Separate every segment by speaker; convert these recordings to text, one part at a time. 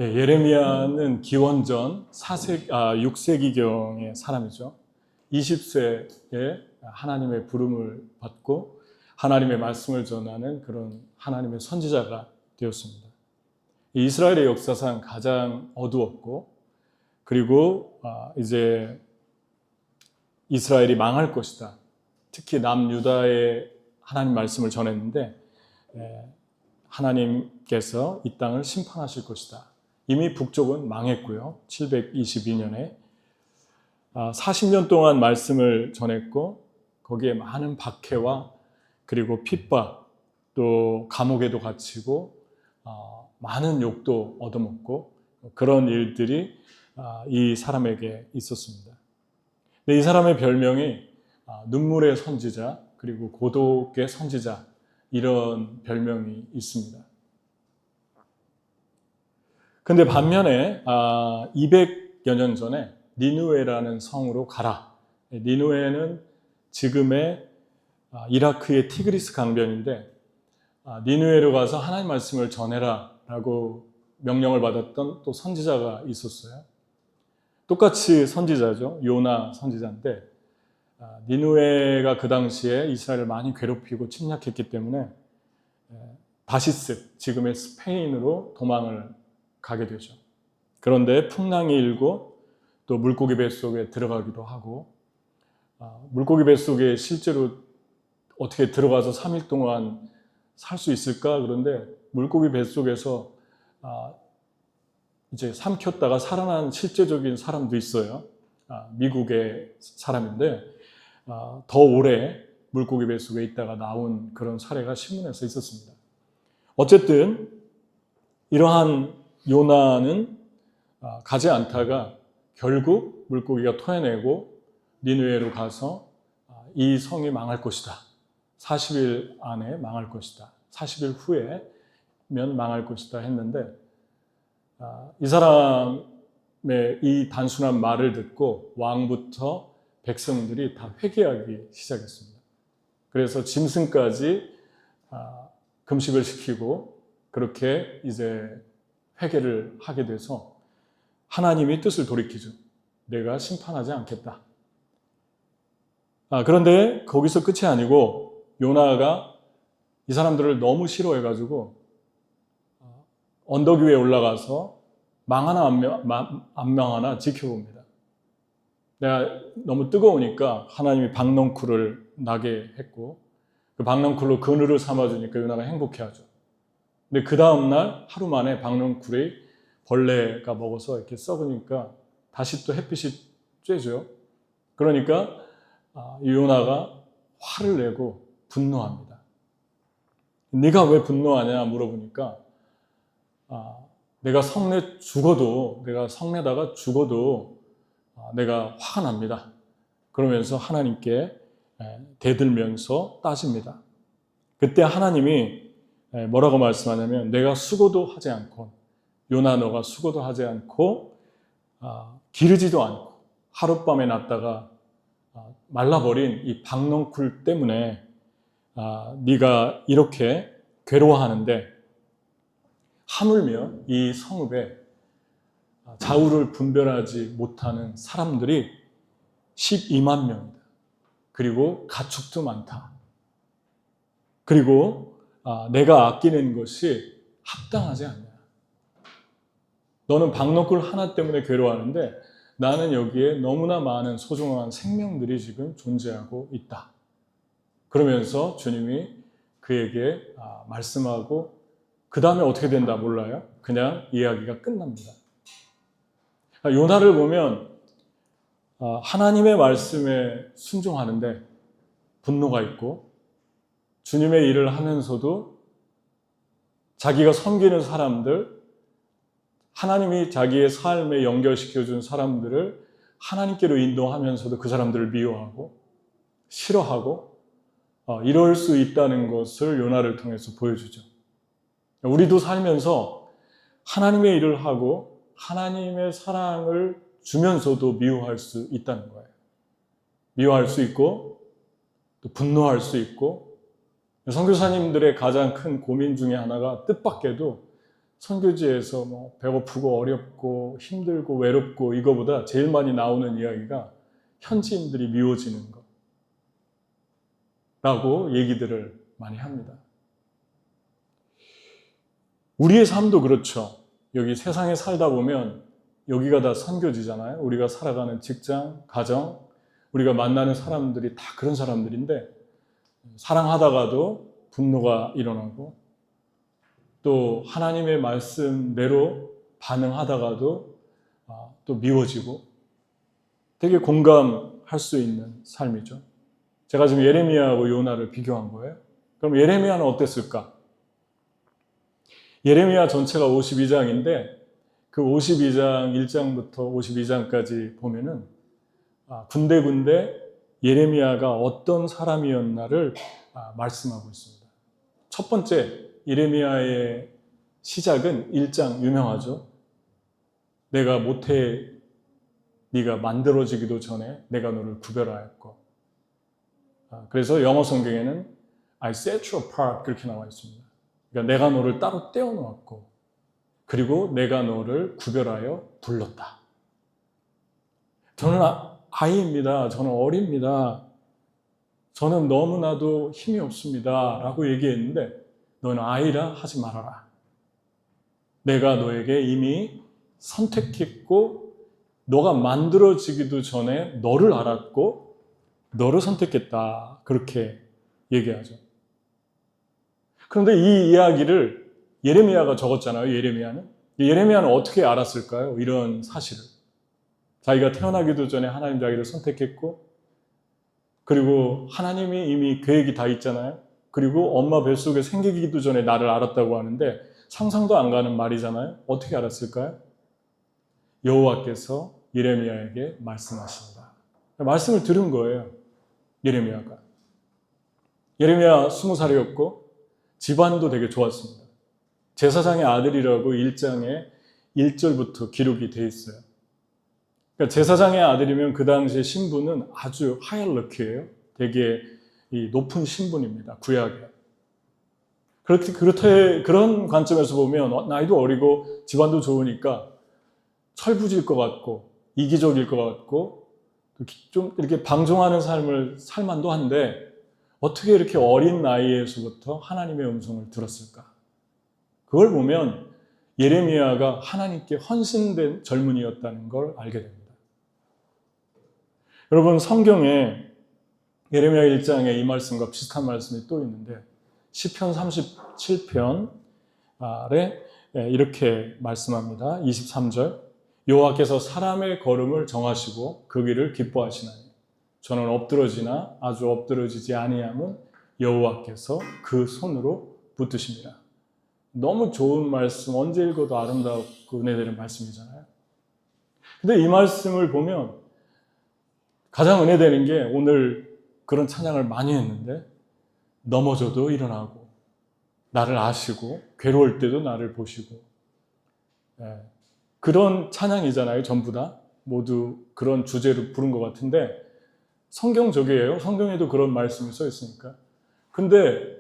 Speaker 1: 예레미야는 기원전 6세기경의 사람이죠. 20세에 하나님의 부름을 받고 하나님의 말씀을 전하는 그런 하나님의 선지자가 되었습니다. 이스라엘의 역사상 가장 어두웠고, 그리고 이제 이스라엘이 망할 것이다. 특히 남유다에 하나님 말씀을 전했는데 하나님께서 이 땅을 심판하실 것이다. 이미 북쪽은 망했고요. 722년에 40년 동안 말씀을 전했고, 거기에 많은 박해와 그리고 핍박, 또 감옥에도 갇히고 많은 욕도 얻어먹고 그런 일들이 이 사람에게 있었습니다. 근데 이 사람의 별명이 눈물의 선지자, 그리고 고독의 선지자, 이런 별명이 있습니다. 근데 반면에 200여 년 전에 니느웨라는 성으로 가라. 니느웨는 지금의 이라크의 티그리스 강변인데, 니느웨로 가서 하나님 말씀을 전해라 라고 명령을 받았던 또 선지자가 있었어요. 똑같이 선지자죠. 요나 선지자인데, 니느웨가 그 당시에 이스라엘을 많이 괴롭히고 침략했기 때문에 다시스, 지금의 스페인으로 도망을 가게 되죠. 그런데 풍랑이 일고 또 물고기 뱃속에 들어가기도 하고, 물고기 뱃속에 실제로 어떻게 들어가서 3일 동안 살 수 있을까? 그런데 물고기 뱃속에서 이제 삼켰다가 살아난 실제적인 사람도 있어요. 미국의 사람인데 더 오래 물고기 뱃속에 있다가 나온 그런 사례가 신문에서 있었습니다. 어쨌든 이러한 요나는 가지 않다가 결국 물고기가 토해내고 니느웨로 가서 이 성이 망할 것이다. 40일 안에 망할 것이다. 40일 후에면 망할 것이다 했는데, 이 사람의 이 단순한 말을 듣고 왕부터 백성들이 다 회개하기 시작했습니다. 그래서 짐승까지 금식을 시키고 그렇게 이제 회개를 하게 돼서 하나님이 뜻을 돌이키죠. 내가 심판하지 않겠다. 그런데 거기서 끝이 아니고 요나가 이 사람들을 너무 싫어해가지고 언덕 위에 올라가서 망하나 안 망하나 지켜봅니다. 내가 너무 뜨거우니까 하나님이 박넝쿨을 나게 했고, 그 박넝쿨로 그늘을 삼아주니까 요나가 행복해하죠. 근데 그 다음날 하루 만에 박넝쿨이 벌레가 먹어서 이렇게 썩으니까 다시 또 햇빛이 쬐죠. 그러니까 요나가 화를 내고 분노합니다. 네가 왜 분노하냐 물어보니까 내가 성내다가 죽어도 내가 화가 납니다. 그러면서 하나님께 대들면서 따집니다. 그때 하나님이 뭐라고 말씀하냐면, 내가 수고도 하지 않고, 요나 너가 수고도 하지 않고 기르지도 않고 하룻밤에 났다가 말라버린 이 박넝쿨 때문에 네가 이렇게 괴로워하는데, 하물며 이 성읍에 좌우를 분별하지 못하는 사람들이 12만 명이다. 그리고 가축도 많다. 그리고 내가 아끼는 것이 합당하지 않냐. 너는 박넝쿨 하나 때문에 괴로워하는데 나는 여기에 너무나 많은 소중한 생명들이 지금 존재하고 있다. 그러면서 주님이 그에게 말씀하고, 그 다음에 어떻게 된다 몰라요. 그냥 이야기가 끝납니다. 요나를 보면 하나님의 말씀에 순종하는데 분노가 있고, 주님의 일을 하면서도 자기가 섬기는 사람들, 하나님이 자기의 삶에 연결시켜준 사람들을 하나님께로 인도하면서도 그 사람들을 미워하고 싫어하고 이럴 수 있다는 것을 요나를 통해서 보여주죠. 우리도 살면서 하나님의 일을 하고 하나님의 사랑을 주면서도 미워할 수 있다는 거예요. 미워할 수 있고 또 분노할 수 있고, 선교사님들의 가장 큰 고민 중에 하나가 뜻밖에도 선교지에서 뭐 배고프고 어렵고 힘들고 외롭고 이거보다 제일 많이 나오는 이야기가 현지인들이 미워지는 거라고 얘기들을 많이 합니다. 우리의 삶도 그렇죠. 여기 세상에 살다 보면 여기가 다 선교지잖아요. 우리가 살아가는 직장, 가정, 우리가 만나는 사람들이 다 그런 사람들인데 사랑하다가도 분노가 일어나고 또 하나님의 말씀대로 반응하다가도 또 미워지고 되게 공감할 수 있는 삶이죠. 제가 지금 예레미야하고 요나를 비교한 거예요. 그럼 예레미야는 어땠을까? 예레미야 전체가 52장인데 그 52장 1장부터 52장까지 보면은 군데군데 예레미야가 어떤 사람이었나를 말씀하고 있습니다. 첫 번째 예레미야의 시작은 1장 유명하죠. 내가 모태 네가 만들어지기도 전에 내가 너를 구별하였고, 그래서 영어 성경에는 I set you apart 그렇게 나와 있습니다. 그러니까 내가 너를 따로 떼어놓았고 그리고 내가 너를 구별하여 불렀다. 저는 아이입니다. 저는 어립니다. 저는 너무나도 힘이 없습니다. 라고 얘기했는데 너는 아이라 하지 말아라. 내가 너에게 이미 선택했고 너가 만들어지기도 전에 너를 알았고 너를 선택했다. 그렇게 얘기하죠. 그런데 이 이야기를 예레미야가 적었잖아요. 예레미야는 어떻게 알았을까요? 이런 사실을. 자기가 태어나기도 전에 하나님 자기를 선택했고 그리고 하나님이 이미 계획이 다 있잖아요. 그리고 엄마 뱃속에 생기기도 전에 나를 알았다고 하는데 상상도 안 가는 말이잖아요. 어떻게 알았을까요? 여호와께서 예레미야에게 말씀하신다. 말씀을 들은 거예요. 예레미야가. 예레미야 20살이었고 집안도 되게 좋았습니다. 제사장의 아들이라고 1장에 1절부터 기록이 돼 있어요. 그러니까 제사장의 아들이면 그 당시의 신분은 아주 하이어러키예요. 되게 높은 신분입니다. 구약에. 그런 관점에서 보면 나이도 어리고 집안도 좋으니까 철부지일 것 같고 이기적일 것 같고 좀 이렇게 방종하는 삶을 살만도 한데 어떻게 이렇게 어린 나이에서부터 하나님의 음성을 들었을까? 그걸 보면 예레미야가 하나님께 헌신된 젊은이였다는 걸 알게 됩니다. 여러분 성경에 예레미야 1장에 이 말씀과 비슷한 말씀이 또 있는데 시편 37편 아래 이렇게 말씀합니다. 23절 여호와께서 사람의 걸음을 정하시고 그 길을 기뻐하시나니 저는 엎드러지나 아주 엎드러지지 아니함은 여호와께서 그 손으로 붙드십니다. 너무 좋은 말씀, 언제 읽어도 아름답고 은혜되는 말씀이잖아요. 근데 이 말씀을 보면 가장 은혜되는 게 오늘 그런 찬양을 많이 했는데 넘어져도 일어나고 나를 아시고 괴로울 때도 나를 보시고 그런 찬양이잖아요. 전부 다 모두 그런 주제로 부른 것 같은데 성경적이에요. 성경에도 그런 말씀이 써 있으니까. 근데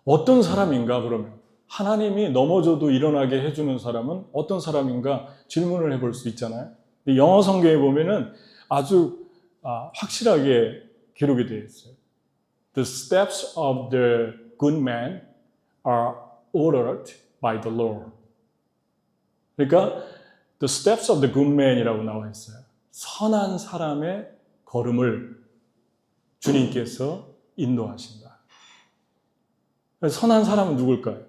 Speaker 1: 어떤 사람인가 그러면 하나님이 넘어져도 일어나게 해주는 사람은 어떤 사람인가 질문을 해볼 수 있잖아요. 영어 성경에 보면은 아주 확실하게 기록이 되어 있어요. The steps of the good man are ordered by the Lord. 그러니까 the steps of the good man이라고 나와 있어요. 선한 사람의 걸음을 주님께서 인도하신다. 선한 사람은 누굴까요?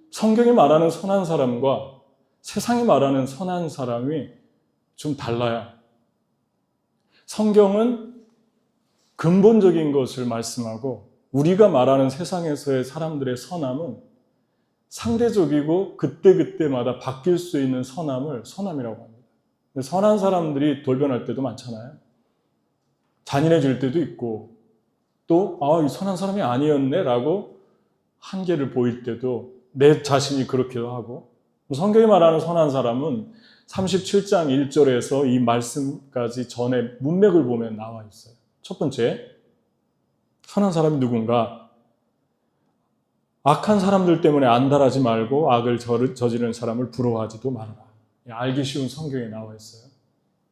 Speaker 1: 성경이 말하는 선한 사람과 세상이 말하는 선한 사람이 좀 달라요. 성경은 근본적인 것을 말씀하고 우리가 말하는 세상에서의 사람들의 선함은 상대적이고 그때그때마다 바뀔 수 있는 선함을 선함이라고 합니다. 선한 사람들이 돌변할 때도 많잖아요. 잔인해질 때도 있고 또 이 선한 사람이 아니었네 라고 한계를 보일 때도 내 자신이 그렇기도 하고 성경이 말하는 선한 사람은 37장 1절에서 이 말씀까지 전에 문맥을 보면 나와 있어요. 첫 번째, 선한 사람이 누군가? 악한 사람들 때문에 안달하지 말고 악을 저지르는 사람을 부러워하지도 말아라. 알기 쉬운 성경에 나와 있어요.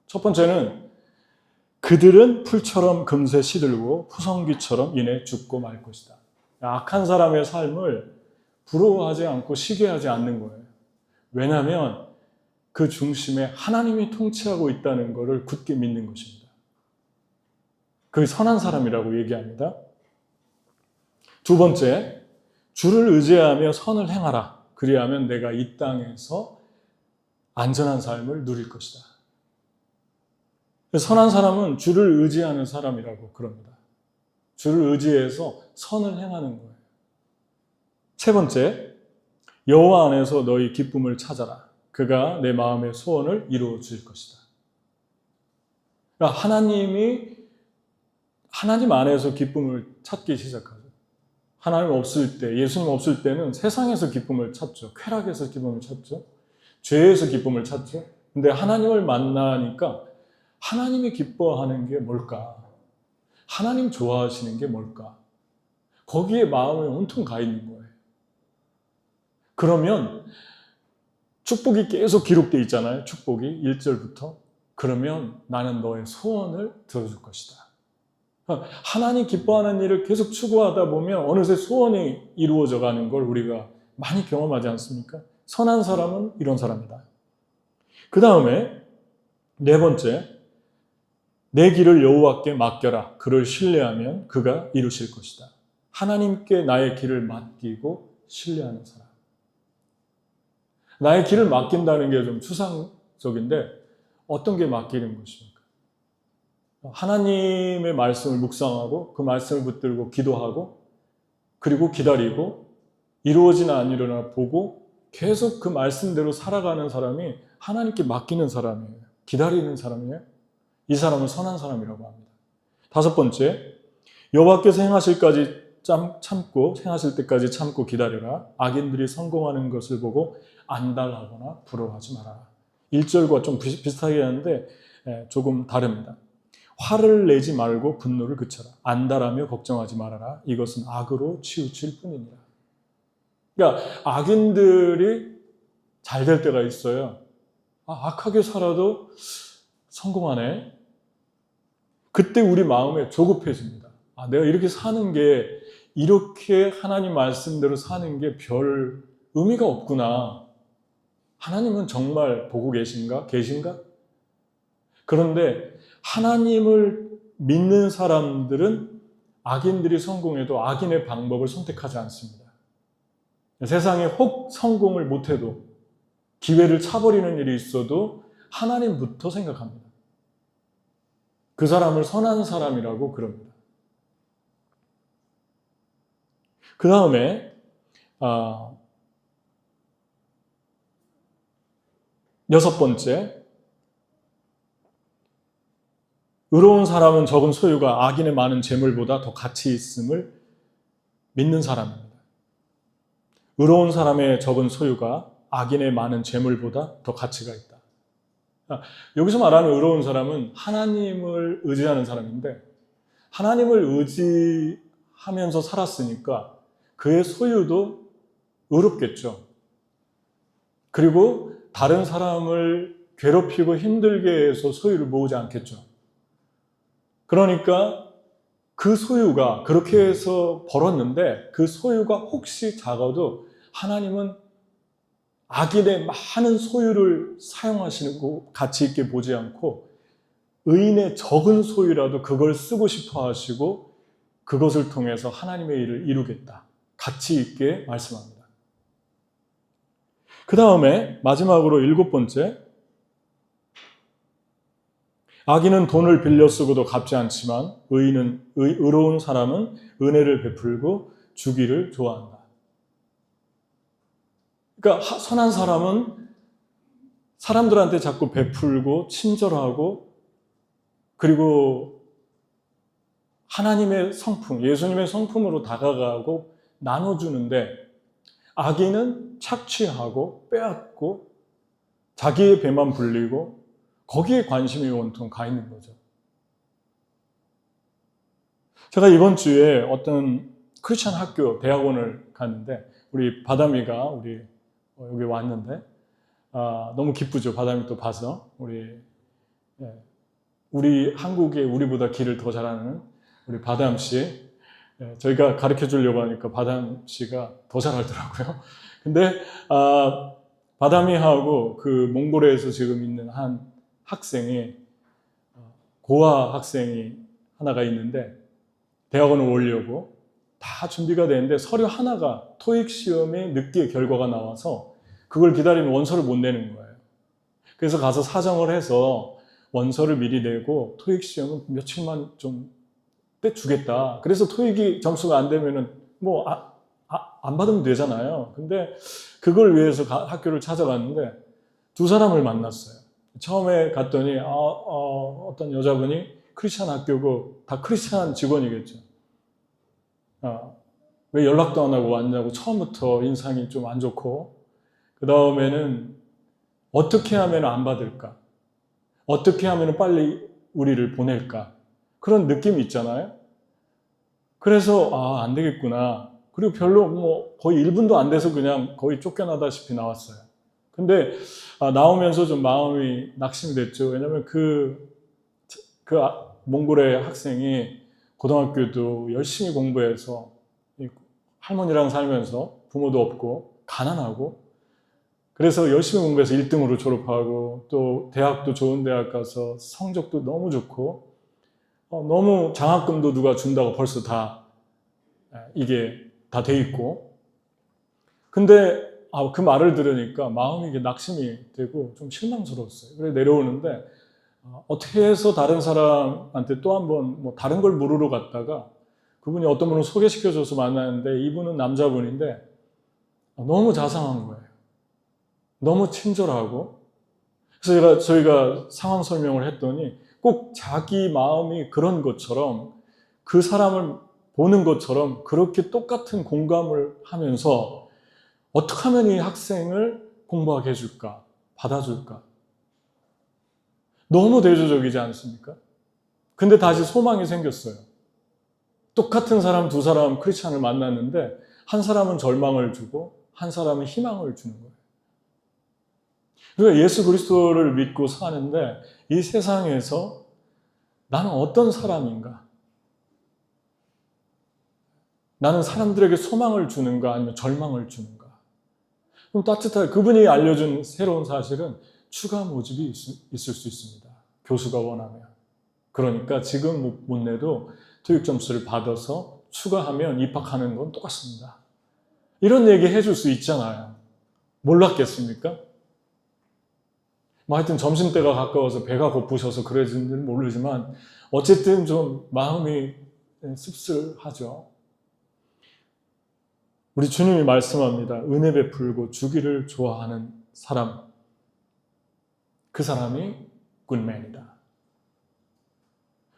Speaker 1: 첫 번째는 그들은 풀처럼 금세 시들고 푸성귀처럼 이내 죽고 말 것이다. 악한 사람의 삶을 부러워하지 않고 시기하지 않는 거예요. 왜냐하면 그 중심에 하나님이 통치하고 있다는 것을 굳게 믿는 것입니다. 그게 선한 사람이라고 얘기합니다. 두 번째, 주를 의지하며 선을 행하라. 그리하면 내가 이 땅에서 안전한 삶을 누릴 것이다. 선한 사람은 주를 의지하는 사람이라고 그럽니다. 주를 의지해서 선을 행하는 거예요. 세 번째, 여호와 안에서 너희 기쁨을 찾아라. 그가 내 마음의 소원을 이루어 줄 것이다. 그러니까 하나님 안에서 기쁨을 찾기 시작하죠. 하나님 없을 때, 예수님 없을 때는 세상에서 기쁨을 찾죠. 쾌락에서 기쁨을 찾죠. 죄에서 기쁨을 찾죠. 근데 하나님을 만나니까 하나님이 기뻐하는 게 뭘까? 하나님 좋아하시는 게 뭘까? 거기에 마음이 온통 가 있는 거예요. 그러면 축복이 계속 기록되어 있잖아요. 축복이 1절부터. 그러면 나는 너의 소원을 들어줄 것이다. 하나님 기뻐하는 일을 계속 추구하다 보면 어느새 소원이 이루어져 가는 걸 우리가 많이 경험하지 않습니까? 선한 사람은 이런 사람이다. 그 다음에 네 번째, 내 길을 여호와께 맡겨라. 그를 신뢰하면 그가 이루실 것이다. 하나님께 나의 길을 맡기고 신뢰하는 사람. 나의 길을 맡긴다는 게 좀 추상적인데 어떤 게 맡기는 것입니까? 하나님의 말씀을 묵상하고 그 말씀을 붙들고 기도하고 그리고 기다리고 이루어지나 안 일어나 보고 계속 그 말씀대로 살아가는 사람이 하나님께 맡기는 사람이에요. 기다리는 사람이에요. 이 사람은 선한 사람이라고 합니다. 다섯 번째, 여호와께서 행하실 때까지 참고 기다려라. 악인들이 성공하는 것을 보고 안달하거나 부러워하지 말아라. 1절과 좀 비슷하게 하는데 조금 다릅니다. 화를 내지 말고 분노를 그쳐라. 안달하며 걱정하지 말아라. 이것은 악으로 치우칠 뿐이니라. 그러니까 악인들이 잘 될 때가 있어요. 악하게 살아도 성공하네. 그때 우리 마음에 조급해집니다. 내가 이렇게 사는 게, 이렇게 하나님 말씀대로 사는 게 별 의미가 없구나. 하나님은 정말 보고 계신가? 그런데 하나님을 믿는 사람들은 악인들이 성공해도 악인의 방법을 선택하지 않습니다. 세상에 혹 성공을 못해도 기회를 차버리는 일이 있어도 하나님부터 생각합니다. 그 사람을 선한 사람이라고 그럽니다. 그 다음에 여섯 번째, 의로운 사람은 적은 소유가 악인의 많은 재물보다 더 가치 있음을 믿는 사람입니다. 의로운 사람의 적은 소유가 악인의 많은 재물보다 더 가치가 있다. 여기서 말하는 의로운 사람은 하나님을 의지하는 사람인데, 하나님을 의지하면서 살았으니까 그의 소유도 의롭겠죠. 그리고 다른 사람을 괴롭히고 힘들게 해서 소유를 모으지 않겠죠. 그러니까 그 소유가 그렇게 해서 벌었는데 그 소유가 혹시 작아도 하나님은 악인의 많은 소유를 사용하시는 거 가치 있게 보지 않고 의인의 적은 소유라도 그걸 쓰고 싶어 하시고 그것을 통해서 하나님의 일을 이루겠다. 가치 있게 말씀합니다. 그 다음에 마지막으로 일곱 번째, 악인은 돈을 빌려 쓰고도 갚지 않지만 의로운 사람은 은혜를 베풀고 주기를 좋아한다. 그러니까 선한 사람은 사람들한테 자꾸 베풀고 친절하고 그리고 하나님의 성품, 예수님의 성품으로 다가가고 나눠주는데, 악인은 착취하고 빼앗고 자기의 배만 불리고 거기에 관심이 온통 가 있는 거죠. 제가 이번 주에 어떤 크리스천 학교 대학원을 갔는데 우리 바담이가 우리 여기 왔는데 너무 기쁘죠. 바담이 또 봐서 우리 한국에 우리보다 길을 더 잘하는 우리 바담 씨, 저희가 가르쳐 주려고 하니까 바담 씨가 더 잘하더라고요. 근데 바담이하고 그 몽골에서 지금 있는 한 학생이 고아 학생이 하나가 있는데 대학원을 오려고 다 준비가 되는데 서류 하나가 토익 시험에 늦게 결과가 나와서 그걸 기다리면 원서를 못 내는 거예요. 그래서 가서 사정을 해서 원서를 미리 내고 토익 시험은 며칠만 좀 빼주겠다. 그래서 토익이 점수가 안 되면은 뭐 안 받으면 되잖아요. 근데 그걸 위해서 학교를 찾아갔는데 두 사람을 만났어요. 처음에 갔더니 어떤 여자분이 크리스찬 학교고 다 크리스찬 직원이겠죠. 왜 연락도 안 하고 왔냐고 처음부터 인상이 좀 안 좋고, 그 다음에는 어떻게 하면 안 받을까? 어떻게 하면 빨리 우리를 보낼까? 그런 느낌이 있잖아요. 그래서 안 되겠구나. 그리고 별로 뭐 거의 1분도 안 돼서 그냥 거의 쫓겨나다시피 나왔어요. 근데 나오면서 좀 마음이 낙심이 됐죠. 왜냐면 그 몽골의 학생이 고등학교도 열심히 공부해서 할머니랑 살면서 부모도 없고 가난하고 그래서 열심히 공부해서 1등으로 졸업하고 또 대학도 좋은 대학 가서 성적도 너무 좋고 너무 장학금도 누가 준다고 벌써 다 이게 다 돼 있고, 근데 그 말을 들으니까 마음이 이게 낙심이 되고 좀 실망스러웠어요. 그래서 내려오는데 어떻게 해서 다른 사람한테 또 한번 뭐 다른 걸 물으러 갔다가 그분이 어떤 분을 소개시켜줘서 만났는데 이분은 남자분인데 너무 자상한 거예요. 너무 친절하고. 그래서 저희가 상황 설명을 했더니 꼭 자기 마음이 그런 것처럼 그 사람을 보는 것처럼 그렇게 똑같은 공감을 하면서 어떻게 하면 이 학생을 공부하게 해줄까? 받아줄까? 너무 대조적이지 않습니까? 근데 다시 소망이 생겼어요. 똑같은 사람 두 사람 크리스찬을 만났는데 한 사람은 절망을 주고 한 사람은 희망을 주는 거예요. 그러니까 예수 그리스도를 믿고 사는데 이 세상에서 나는 어떤 사람인가? 나는 사람들에게 소망을 주는가 아니면 절망을 주는가? 그럼 따뜻하게 그분이 알려준 새로운 사실은 추가 모집이 있을 수 있습니다. 교수가 원하면. 그러니까 지금 못 내도 토익 점수를 받아서 추가하면 입학하는 건 똑같습니다. 이런 얘기 해줄 수 있잖아요. 몰랐겠습니까? 뭐 하여튼 점심때가 가까워서 배가 고프셔서 그러는지는 모르지만 어쨌든 좀 마음이 씁쓸하죠. 우리 주님이 말씀합니다. 은혜 베풀고 주기를 좋아하는 사람, 그 사람이 굿맨이다.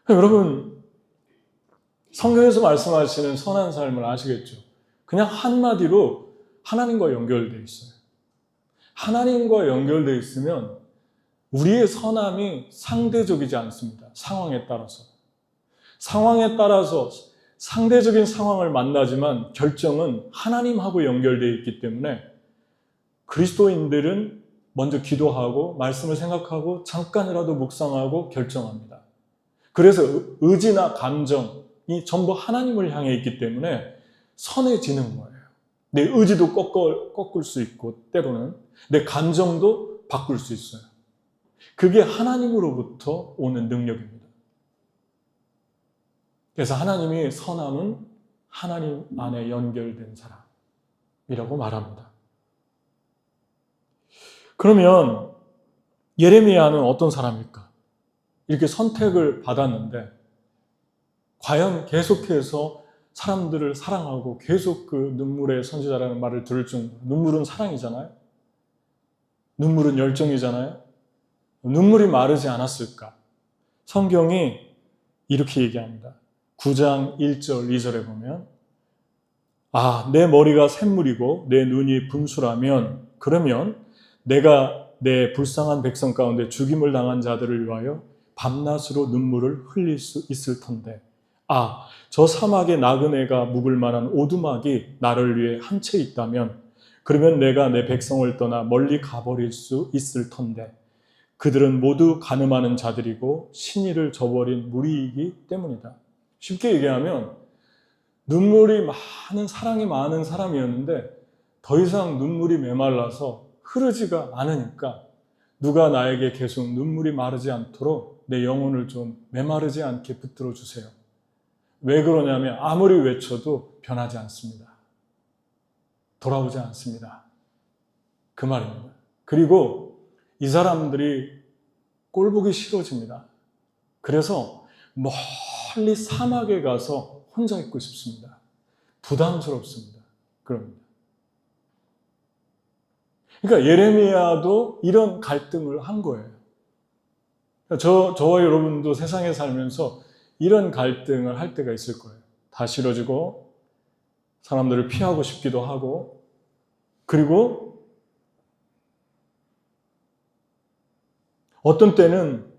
Speaker 1: 여러분, 성경에서 말씀하시는 선한 삶을 아시겠죠? 그냥 한마디로 하나님과 연결되어 있어요. 하나님과 연결되어 있으면 우리의 선함이 상대적이지 않습니다. 상황에 따라서. 상황에 따라서 상대적인 상황을 만나지만 결정은 하나님하고 연결되어 있기 때문에 그리스도인들은 먼저 기도하고 말씀을 생각하고 잠깐이라도 묵상하고 결정합니다. 그래서 의지나 감정이 전부 하나님을 향해 있기 때문에 선해지는 거예요. 내 의지도 꺾을 수 있고 때로는 내 감정도 바꿀 수 있어요. 그게 하나님으로부터 오는 능력입니다. 그래서 하나님이 선함은 하나님 안에 연결된 사람이라고 말합니다. 그러면 예레미야는 어떤 사람일까? 이렇게 선택을 받았는데 과연 계속해서 사람들을 사랑하고 계속 그 눈물의 선지자라는 말을 들을 정도로, 눈물은 사랑이잖아요. 눈물은 열정이잖아요. 눈물이 마르지 않았을까? 성경이 이렇게 얘기합니다. 9장 1절 2절에 보면 내 머리가 샘물이고 내 눈이 분수라면 그러면 내가 내 불쌍한 백성 가운데 죽임을 당한 자들을 위하여 밤낮으로 눈물을 흘릴 수 있을 텐데 저 사막에 나그네가 묵을 만한 오두막이 나를 위해 한 채 있다면 그러면 내가 내 백성을 떠나 멀리 가버릴 수 있을 터인데 그들은 모두 간음하는 자들이고 신의를 저버린 무리이기 때문이다. 쉽게 얘기하면 눈물이 많은, 사랑이 많은 사람이었는데 더 이상 눈물이 메말라서 흐르지가 않으니까 누가 나에게 계속 눈물이 마르지 않도록 내 영혼을 좀 메마르지 않게 붙들어 주세요. 왜 그러냐면 아무리 외쳐도 변하지 않습니다. 돌아오지 않습니다. 그 말입니다. 그리고 이 사람들이 꼴보기 싫어집니다. 그래서 멀리 사막에 가서 혼자 있고 싶습니다. 부담스럽습니다. 그럽니다. 그러니까 예레미야도 이런 갈등을 한 거예요. 저와 여러분도 세상에 살면서 이런 갈등을 할 때가 있을 거예요. 다 싫어지고 사람들을 피하고 싶기도 하고 그리고 어떤 때는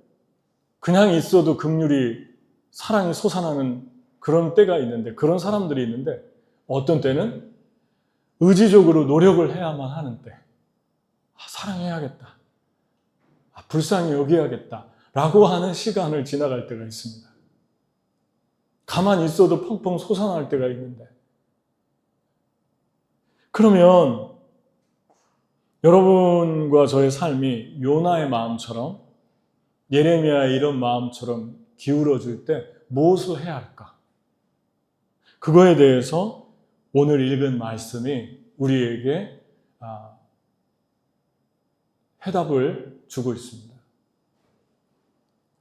Speaker 1: 그냥 있어도 긍휼이 사랑이 솟아나는 그런 때가 있는데 그런 사람들이 있는데 어떤 때는 의지적으로 노력을 해야만 하는 때 사랑해야겠다. 불쌍히 여겨야겠다. 라고 하는 시간을 지나갈 때가 있습니다. 가만히 있어도 펑펑 솟아날 때가 있는데 그러면 여러분과 저의 삶이 요나의 마음처럼 예레미야의 이런 마음처럼 기울어질 때 무엇을 해야 할까? 그거에 대해서 오늘 읽은 말씀이 우리에게 해답을 주고 있습니다.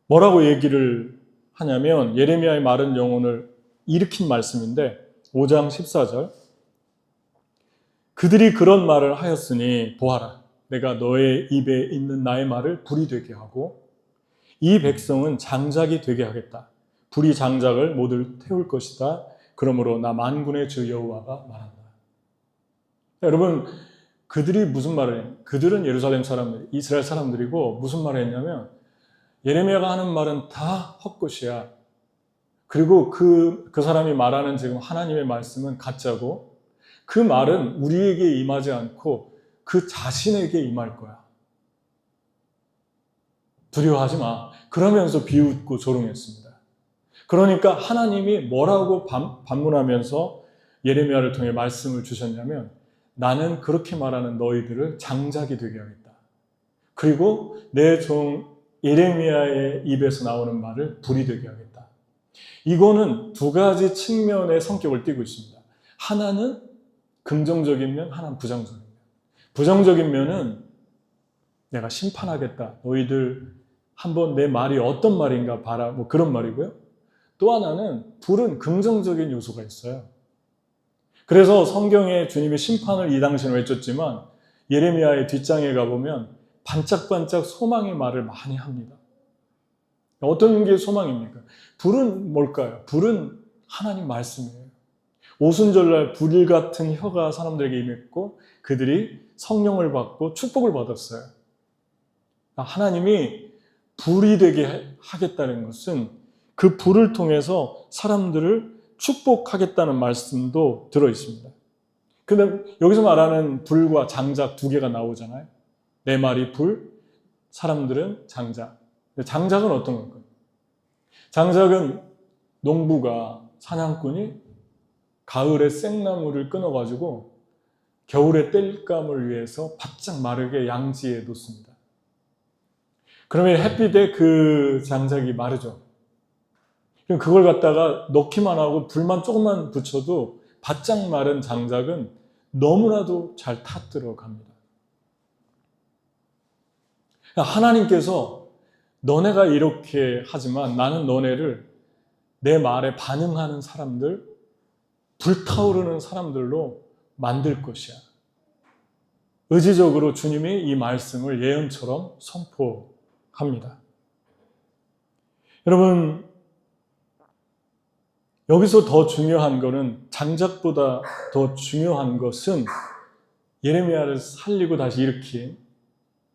Speaker 1: 뭐라고 얘기를 하냐면 예레미야의 마른 영혼을 일으킨 말씀인데 5장 14절 그들이 그런 말을 하였으니 보아라 내가 너의 입에 있는 나의 말을 불이 되게 하고 이 백성은 장작이 되게 하겠다. 불이 장작을 모두 태울 것이다. 그러므로 나 만군의 주 여호와가 말한다. 여러분 그들이 무슨 말을 했냐? 그들은 예루살렘 사람들, 이스라엘 사람들이고 무슨 말을 했냐면 예레미야가 하는 말은 다 헛것이야. 그리고 그 사람이 말하는 지금 하나님의 말씀은 가짜고 그 말은 우리에게 임하지 않고 그 자신에게 임할 거야. 두려워하지 마. 그러면서 비웃고 조롱했습니다. 그러니까 하나님이 뭐라고 반문하면서 예레미야를 통해 말씀을 주셨냐면 나는 그렇게 말하는 너희들을 장작이 되게 하겠다. 그리고 내 종 예레미야의 입에서 나오는 말을 불이 되게 하겠다. 이거는 두 가지 측면의 성격을 띠고 있습니다. 하나는 긍정적인 면, 하나는 부정적인 면. 부정적인 면은 내가 심판하겠다. 너희들 한번 내 말이 어떤 말인가 봐라. 뭐 그런 말이고요. 또 하나는 불은 긍정적인 요소가 있어요. 그래서 성경에 주님의 심판을 이 당시에는 외쳤지만 예레미야의 뒷장에 가보면 반짝반짝 소망의 말을 많이 합니다. 어떤 게 소망입니까? 불은 뭘까요? 불은 하나님 말씀이에요. 오순절날 불 같은 혀가 사람들에게 임했고 그들이 성령을 받고 축복을 받았어요. 하나님이 불이 되게 하겠다는 것은 그 불을 통해서 사람들을 축복하겠다는 말씀도 들어 있습니다. 근데 여기서 말하는 불과 장작 두 개가 나오잖아요. 내 말이 불, 사람들은 장작. 장작은 어떤 걸까요? 장작은 농부가, 사냥꾼이 가을에 생나무를 끊어가지고 겨울에 땔감을 위해서 바짝 마르게 양지에 놓습니다. 그러면 햇빛에 그 장작이 마르죠. 그럼 그걸 갖다가 넣기만 하고 불만 조금만 붙여도 바짝 마른 장작은 너무나도 잘 타들어 갑니다. 하나님께서 너네가 이렇게 하지만 나는 너네를 내 말에 반응하는 사람들, 불타오르는 사람들로 만들 것이야. 의지적으로 주님이 이 말씀을 예언처럼 선포합니다. 여러분, 여기서 더 중요한 것은 장작보다 더 중요한 것은 예레미야를 살리고 다시 일으킨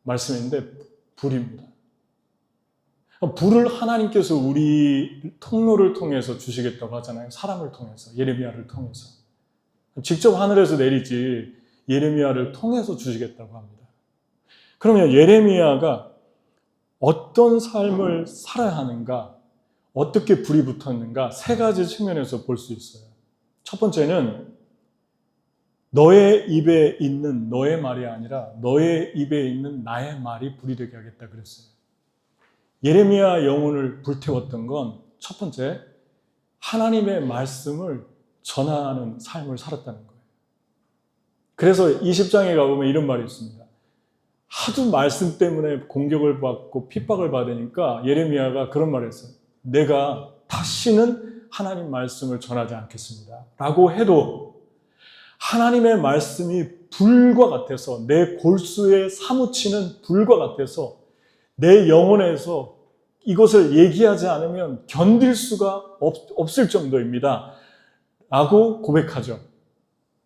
Speaker 1: 말씀인데 불입니다. 불을 하나님께서 우리 통로를 통해서 주시겠다고 하잖아요. 사람을 통해서, 예레미야를 통해서. 직접 하늘에서 내리지 예레미야를 통해서 주시겠다고 합니다. 그러면 예레미야가 어떤 삶을 살아야 하는가, 어떻게 불이 붙었는가, 세 가지 측면에서 볼 수 있어요. 첫 번째는 너의 입에 있는 너의 말이 아니라 너의 입에 있는 나의 말이 불이 되게 하겠다 그랬어요. 예레미야 영혼을 불태웠던 건 첫 번째, 하나님의 말씀을 전하는 삶을 살았다는 거예요. 그래서 20장에 가보면 이런 말이 있습니다. 하도 말씀 때문에 공격을 받고 핍박을 받으니까 예레미야가 그런 말을 했어요. 내가 다시는 하나님 말씀을 전하지 않겠습니다. 라고 해도 하나님의 말씀이 불과 같아서, 내 골수에 사무치는 불과 같아서 내 영혼에서 이것을 얘기하지 않으면 견딜 수가 없을 정도입니다. 라고 고백하죠.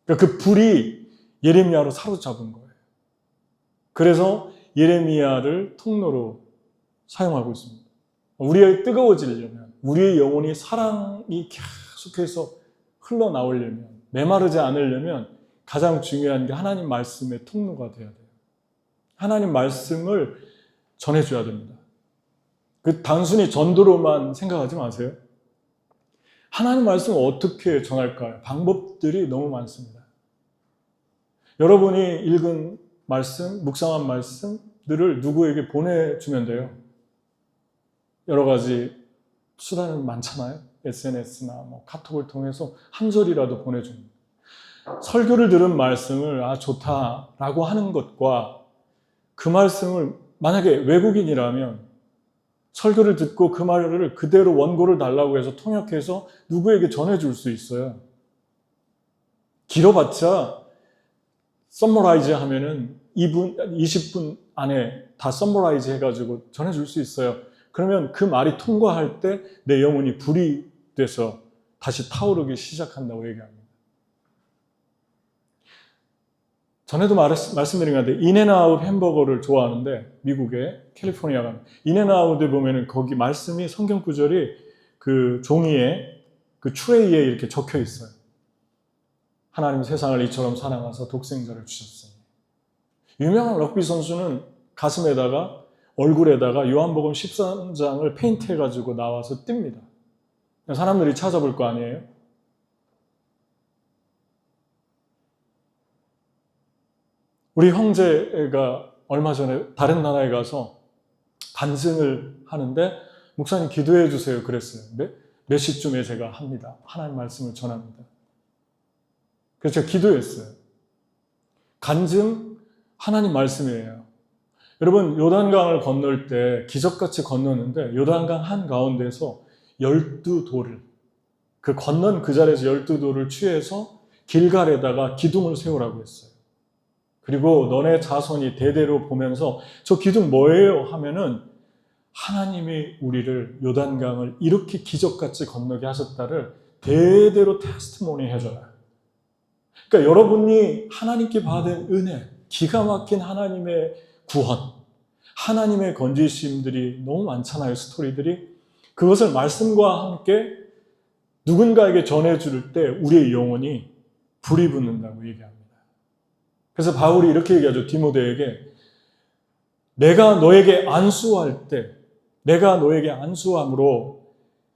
Speaker 1: 그러니까 그 불이 예레미야로 사로잡은 거예요. 그래서 예레미야를 통로로 사용하고 있습니다. 우리의 뜨거워지려면, 우리의 영혼이 사랑이 계속해서 흘러나오려면, 메마르지 않으려면 가장 중요한 게 하나님 말씀의 통로가 돼야 돼요. 하나님 말씀을 전해줘야 됩니다. 그 단순히 전도로만 생각하지 마세요. 하나님 말씀을 어떻게 전할까요? 방법들이 너무 많습니다. 여러분이 읽은 말씀, 묵상한 말씀들을 누구에게 보내주면 돼요. 여러 가지 수단은 많잖아요. SNS나 뭐 카톡을 통해서 한 절이라도 보내줍니다. 설교를 들은 말씀을 좋다라고 하는 것과 그 말씀을 만약에 외국인이라면 설교를 듣고 그 말을 그대로 원고를 달라고 해서 통역해서 누구에게 전해줄 수 있어요. 길어봤자 서머라이즈 하면은 20분 안에 다 서머라이즈 해가지고 전해줄 수 있어요. 그러면 그 말이 통과할 때 내 영혼이 불이 돼서 다시 타오르기 시작한다고 얘기합니다. 전에도 말씀드린 것 같아요. 인앤아웃 햄버거를 좋아하는데 미국의 캘리포니아 가면 인앤아웃에 보면은 거기 말씀이 성경 구절이 그 종이에 그 트레이에 이렇게 적혀 있어요. 하나님 세상을 이처럼 사랑하사 독생자를 주셨으니. 유명한 럭비 선수는 가슴에다가 얼굴에다가 요한복음 13장을 페인트해가지고 나와서 띱니다. 사람들이 찾아볼 거 아니에요? 우리 형제가 얼마 전에 다른 나라에 가서 간증을 하는데 목사님 기도해 주세요 그랬어요. 몇 시쯤에 제가 합니다. 하나님 말씀을 전합니다. 그래서 제가 기도했어요. 간증 하나님 말씀이에요. 여러분 요단강을 건널 때 기적같이 건너는데 요단강 한가운데서 12돌을 그 건넌 그 자리에서 12돌을 취해서 길갈에다가 기둥을 세우라고 했어요. 그리고 너네 자손이 대대로 보면서 저 기둥 뭐예요? 하면은 하나님이 우리를 요단강을 이렇게 기적같이 건너게 하셨다를 대대로 테스트모니 해줘라. 그러니까 여러분이 하나님께 받은 은혜, 기가 막힌 하나님의 구원, 하나님의 건지심들이 너무 많잖아요, 스토리들이. 그것을 말씀과 함께 누군가에게 전해줄 때 우리의 영혼이 불이 붙는다고 얘기합니다. 그래서 바울이 이렇게 얘기하죠. 디모데에게 내가 너에게 안수할 때 내가 너에게 안수함으로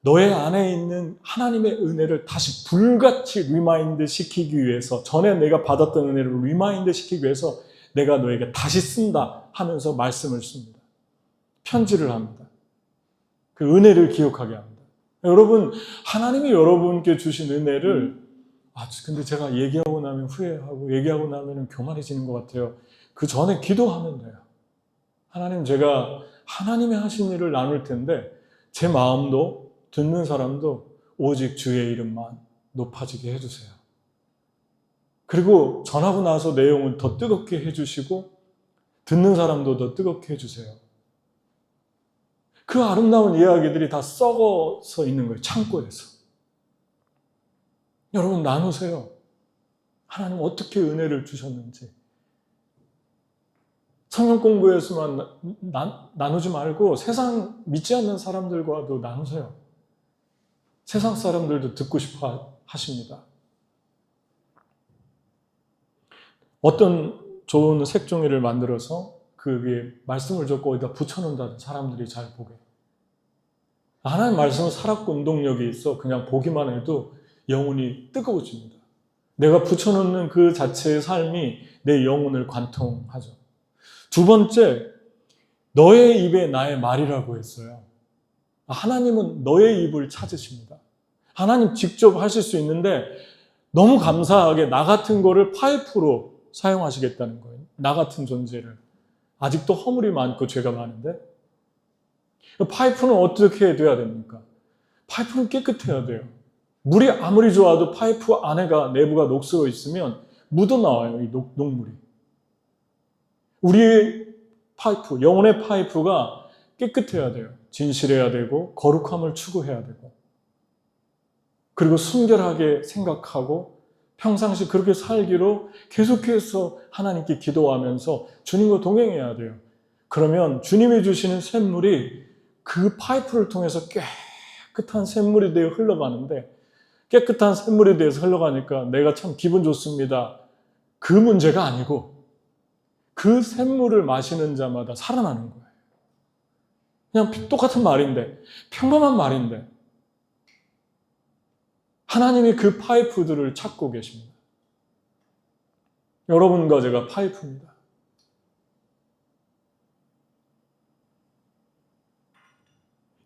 Speaker 1: 너의 안에 있는 하나님의 은혜를 다시 불같이 리마인드 시키기 위해서 전에 내가 받았던 은혜를 리마인드 시키기 위해서 내가 너에게 다시 쓴다 하면서 말씀을 씁니다. 편지를 합니다. 그 은혜를 기억하게 합니다. 여러분 하나님이 여러분께 주신 은혜를 근데 제가 얘기하고 나면 후회하고 얘기하고 나면 교만해지는 것 같아요. 그 전에 기도하면 돼요. 하나님 제가 하나님의 하신 일을 나눌 텐데 제 마음도 듣는 사람도 오직 주의 이름만 높아지게 해주세요. 그리고 전하고 나서 내용은 더 뜨겁게 해주시고 듣는 사람도 더 뜨겁게 해주세요. 그 아름다운 이야기들이 다 썩어서 있는 거예요. 창고에서. 여러분 나누세요. 하나님 어떻게 은혜를 주셨는지. 성경 공부에서만 나누지 말고 세상 믿지 않는 사람들과도 나누세요. 세상 사람들도 듣고 싶어 하십니다. 어떤 좋은 색종이를 만들어서 그 위에 말씀을 적고 어디다 붙여놓는다는 사람들이 잘 보게. 하나님 말씀은 살았고 운동력이 있어 그냥 보기만 해도 영혼이 뜨거워집니다. 내가 붙여놓는 그 자체의 삶이 내 영혼을 관통하죠. 두 번째, 너의 입에 나의 말이라고 했어요. 하나님은 너의 입을 찾으십니다. 하나님 직접 하실 수 있는데 너무 감사하게 나 같은 거를 파이프로 사용하시겠다는 거예요. 나 같은 존재를. 아직도 허물이 많고 죄가 많은데 파이프는 어떻게 돼야 됩니까? 파이프는 깨끗해야 돼요. 물이 아무리 좋아도 파이프 안에가 내부가 녹슬어 있으면 묻어나와요. 이 녹물이. 우리의 파이프, 영혼의 파이프가 깨끗해야 돼요. 진실해야 되고 거룩함을 추구해야 되고 그리고 순결하게 생각하고 평상시 그렇게 살기로 계속해서 하나님께 기도하면서 주님과 동행해야 돼요. 그러면 주님이 주시는 샘물이 그 파이프를 통해서 깨끗한 샘물이 되어 흘러가는데 깨끗한 샘물에 대해서 흘러가니까 내가 참 기분 좋습니다. 그 문제가 아니고 그 샘물을 마시는 자마다 살아나는 거예요. 그냥 똑같은 말인데 평범한 말인데 하나님이 그 파이프들을 찾고 계십니다. 여러분과 제가 파이프입니다.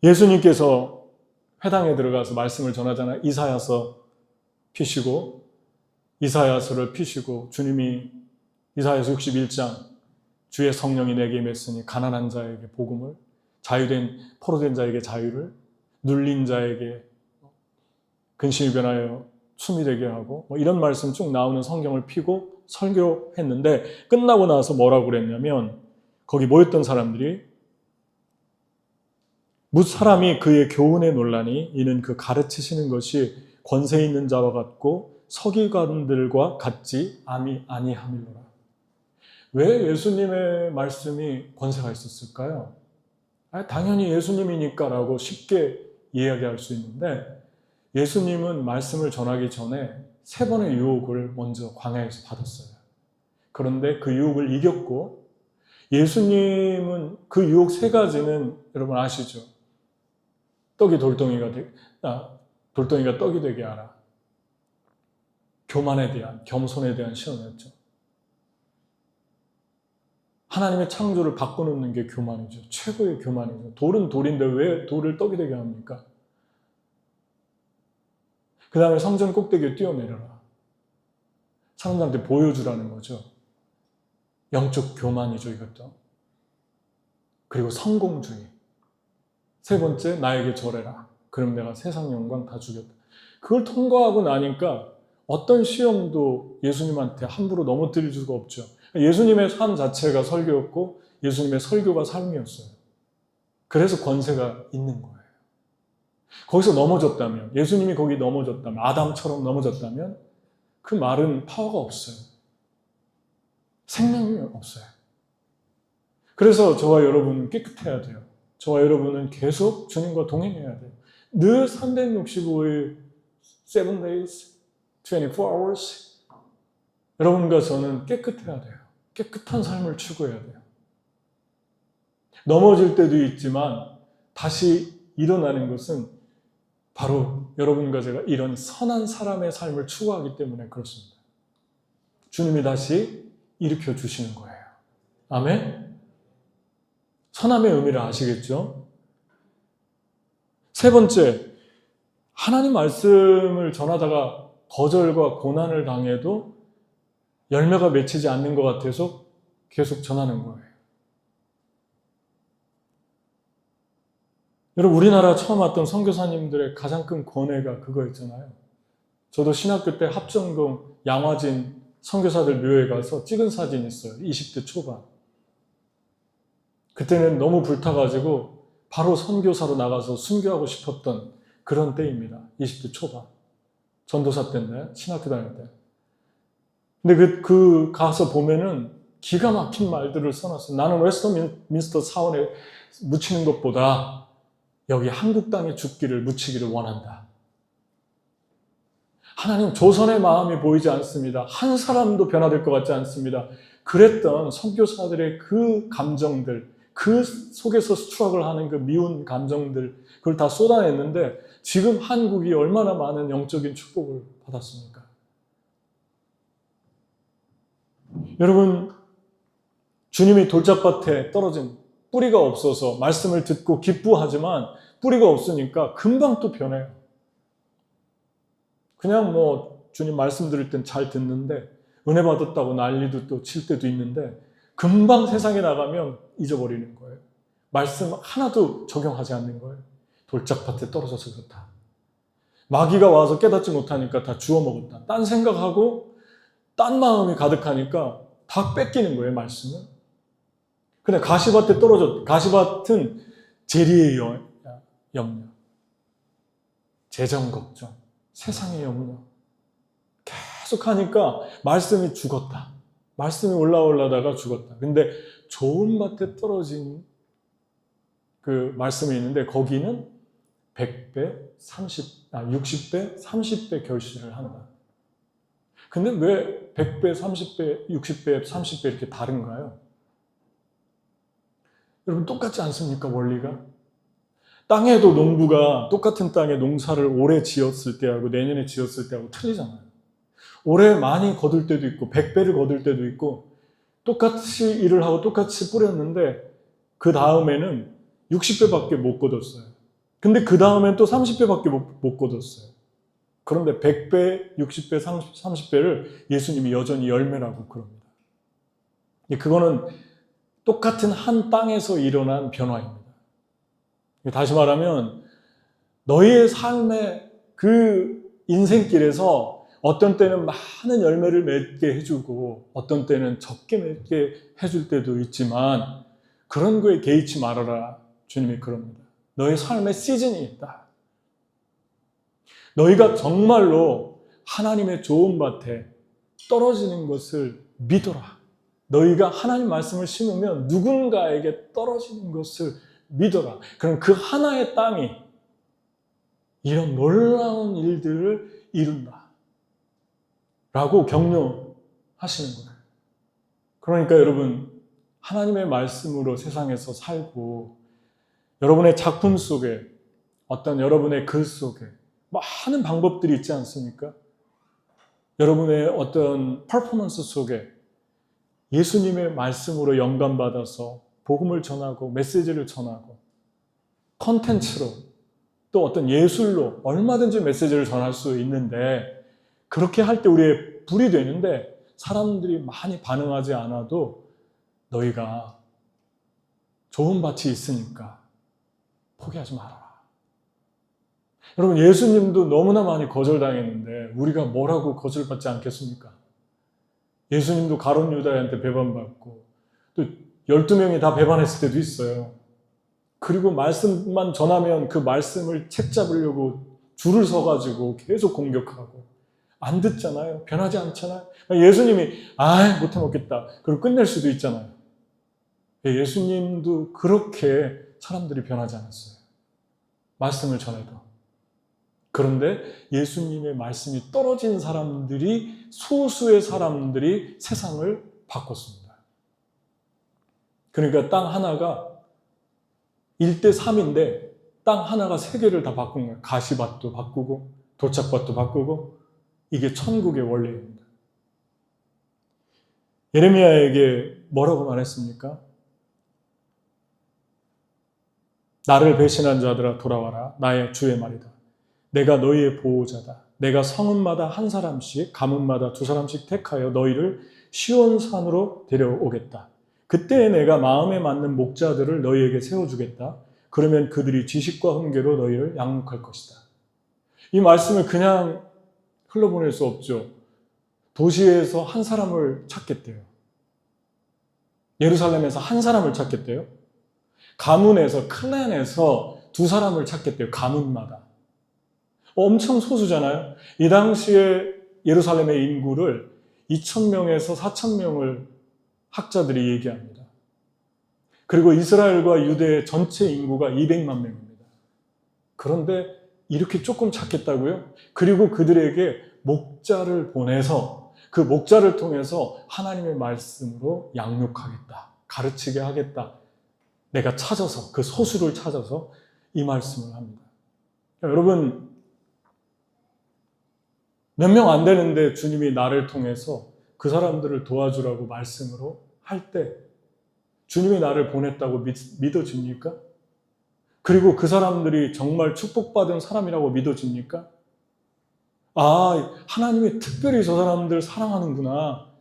Speaker 1: 예수님께서 회당에 들어가서 말씀을 전하잖아요. 이사야서 피시고 이사야서를 피시고 주님이 이사야서 61장 주의 성령이 내게 임했으니 가난한 자에게 복음을 자유된 포로된 자에게 자유를 눌린 자에게 근심이 변하여 춤이 되게 하고 이런 말씀 쭉 나오는 성경을 피고 설교했는데 끝나고 나서 뭐라고 그랬냐면 거기 모였던 사람들이 무사람이 그의 교훈에 논라니 이는 그 가르치시는 것이 권세 있는 자와 같고 서기관들과 같지 아니함이로라. 왜 예수님의 말씀이 권세가 있었을까요? 당연히 예수님이니까라고 쉽게 이야기할 수 있는데 예수님은 말씀을 전하기 전에 3번의 유혹을 먼저 광야에서 받았어요. 그런데 그 유혹을 이겼고 예수님은 그 유혹 3가지는 여러분 아시죠? 떡이 돌덩이가 떡이 되게 하라. 교만에 대한, 겸손에 대한 시험이었죠. 하나님의 창조를 바꿔놓는 게 교만이죠. 최고의 교만이죠. 돌은 돌인데 왜 돌을 떡이 되게 합니까? 그 다음에 성전 꼭대기에 뛰어내려라. 사람들한테 보여주라는 거죠. 영적 교만이죠, 이것도. 그리고 성공주의. 3번째, 나에게 절해라. 그럼 내가 세상 영광 다 주겠다. 그걸 통과하고 나니까 어떤 시험도 예수님한테 함부로 넘어뜨릴 수가 없죠. 예수님의 삶 자체가 설교였고 예수님의 설교가 삶이었어요. 그래서 권세가 있는 거예요. 거기서 넘어졌다면, 예수님이 거기 넘어졌다면, 아담처럼 넘어졌다면 그 말은 파워가 없어요. 생명이 없어요. 그래서 저와 여러분은 깨끗해야 돼요. 저와 여러분은 계속 주님과 동행해야 돼요. 늘 365일, 7 days, 24 hours 여러분과 저는 깨끗해야 돼요. 깨끗한 삶을 추구해야 돼요. 넘어질 때도 있지만 다시 일어나는 것은 바로 여러분과 제가 이런 선한 사람의 삶을 추구하기 때문에 그렇습니다. 주님이 다시 일으켜 주시는 거예요. 아멘? 선함의 의미를 아시겠죠? 3번째, 하나님 말씀을 전하다가 거절과 고난을 당해도 열매가 맺히지 않는 것 같아서 계속 전하는 거예요. 여러분, 우리나라 처음 왔던 선교사님들의 가장 큰 권해가 그거였잖아요. 저도 신학교 때 합정동 양화진 선교사들 묘에 가서 찍은 사진이 있어요. 20대 초반. 그때는 너무 불타가지고 바로 선교사로 나가서 순교하고 싶었던 그런 때입니다. 20대 초반. 전도사 때인데, 신학교 다닐 때. 근데 그 가서 보면은 기가 막힌 말들을 써놨어요. 나는 웨스터민스터 사원에 묻히는 것보다 여기 한국 땅에 죽기를 묻히기를 원한다. 하나님 조선의 마음이 보이지 않습니다. 한 사람도 변화될 것 같지 않습니다. 그랬던 선교사들의 그 감정들, 그 속에서 스트럭을 하는 그 미운 감정들, 그걸 다 쏟아냈는데 지금 한국이 얼마나 많은 영적인 축복을 받았습니까? 여러분, 주님이 돌짝밭에 떨어진 뿌리가 없어서 말씀을 듣고 기쁘하지만 뿌리가 없으니까 금방 또 변해요. 그냥 주님 말씀 들을 땐 잘 듣는데 은혜 받았다고 난리도 또 칠 때도 있는데 금방 세상에 나가면 잊어버리는 거예요. 말씀 하나도 적용하지 않는 거예요. 돌짝밭에 떨어져서 그렇다. 마귀가 와서 깨닫지 못하니까 다 주워 먹었다. 딴 생각하고 딴 마음이 가득하니까 다 뺏기는 거예요, 말씀은. 근데 가시밭에 떨어졌, 가시밭은 재리의 염려, 재정 걱정, 세상의 염려. 계속 하니까 말씀이 죽었다. 말씀이 올라다가 죽었다. 근데 좋은 밭에 떨어진 그 말씀이 있는데 거기는 100배, 60배, 30배 결실을 한다. 근데 왜 100배, 30배, 60배, 30배 이렇게 다른가요? 여러분 똑같지 않습니까? 원리가? 땅에도 농부가 똑같은 땅에 농사를 올해 지었을 때하고 내년에 지었을 때하고 틀리잖아요. 올해 많이 거둘 때도 있고 100배를 거둘 때도 있고 똑같이 일을 하고 똑같이 뿌렸는데 그 다음에는 60배밖에 못 거뒀어요. 근데 그 다음엔 또 30배밖에 못 거뒀어요. 그런데 100배, 60배, 30배를 예수님이 여전히 열매라고 그럽니다. 그거는 똑같은 한 땅에서 일어난 변화입니다. 다시 말하면 너희의 삶의 그 인생길에서 어떤 때는 많은 열매를 맺게 해주고 어떤 때는 적게 맺게 해줄 때도 있지만 그런 거에 개의치 말아라. 주님이 그럽니다. 너의 삶의 시즌이 있다. 너희가 정말로 하나님의 좋은 밭에 떨어지는 것을 믿어라. 너희가 하나님 말씀을 심으면 누군가에게 떨어지는 것을 믿어라. 그럼 그 하나의 땅이 이런 놀라운 일들을 이룬다. 라고 격려하시는 거예요. 그러니까 여러분, 하나님의 말씀으로 세상에서 살고 여러분의 작품 속에 어떤 여러분의 글 속에 많은 방법들이 있지 않습니까? 여러분의 어떤 퍼포먼스 속에 예수님의 말씀으로 영감받아서 복음을 전하고 메시지를 전하고 컨텐츠로 또 어떤 예술로 얼마든지 메시지를 전할 수 있는데 그렇게 할 때 우리의 불이 되는데 사람들이 많이 반응하지 않아도 너희가 좋은 밭이 있으니까 포기하지 말아라. 여러분 예수님도 너무나 많이 거절당했는데 우리가 뭐라고 거절받지 않겠습니까? 예수님도 가룟 유다한테 배반받고 또 12명이 다 배반했을 때도 있어요. 그리고 말씀만 전하면 그 말씀을 책 잡으려고 줄을 서가지고 계속 공격하고 안 듣잖아요. 변하지 않잖아요. 예수님이 못해 먹겠다. 그리고 끝낼 수도 있잖아요. 예수님도 그렇게 사람들이 변하지 않았어요. 말씀을 전해도. 그런데 예수님의 말씀이 떨어진 사람들이 소수의 사람들이 세상을 바꿨습니다. 그러니까 땅 하나가 1대3인데 땅 하나가 3개를 다 바꾼 거예요. 가시밭도 바꾸고 도착밭도 바꾸고 이게 천국의 원리입니다. 예레미야에게 뭐라고 말했습니까? 나를 배신한 자들아 돌아와라. 나의 주의 말이다. 내가 너희의 보호자다. 내가 성읍마다 한 사람씩 가문마다 2사람씩 택하여 너희를 시온산으로 데려오겠다. 그때 내가 마음에 맞는 목자들을 너희에게 세워주겠다. 그러면 그들이 지식과 훈계로 너희를 양육할 것이다. 이 말씀을 그냥 흘러보낼 수 없죠. 도시에서 한 사람을 찾겠대요. 예루살렘에서 한 사람을 찾겠대요. 가문에서, 클랜에서 2사람을 찾겠대요. 가문마다. 엄청 소수잖아요. 이 당시에 예루살렘의 인구를 2,000명에서 4,000명을 학자들이 얘기합니다. 그리고 이스라엘과 유대의 전체 인구가 200만 명입니다. 그런데 이렇게 조금 찾겠다고요? 그리고 그들에게 목자를 보내서 그 목자를 통해서 하나님의 말씀으로 양육하겠다, 가르치게 하겠다. 내가 찾아서, 그 소수를 찾아서 이 말씀을 합니다. 여러분, 몇 명 안 되는데 주님이 나를 통해서 그 사람들을 도와주라고 말씀으로 할 때 주님이 나를 보냈다고 믿어집니까? 그리고 그 사람들이 정말 축복받은 사람이라고 믿어집니까? 아, 하나님이 특별히 저 사람들 사랑하는구나.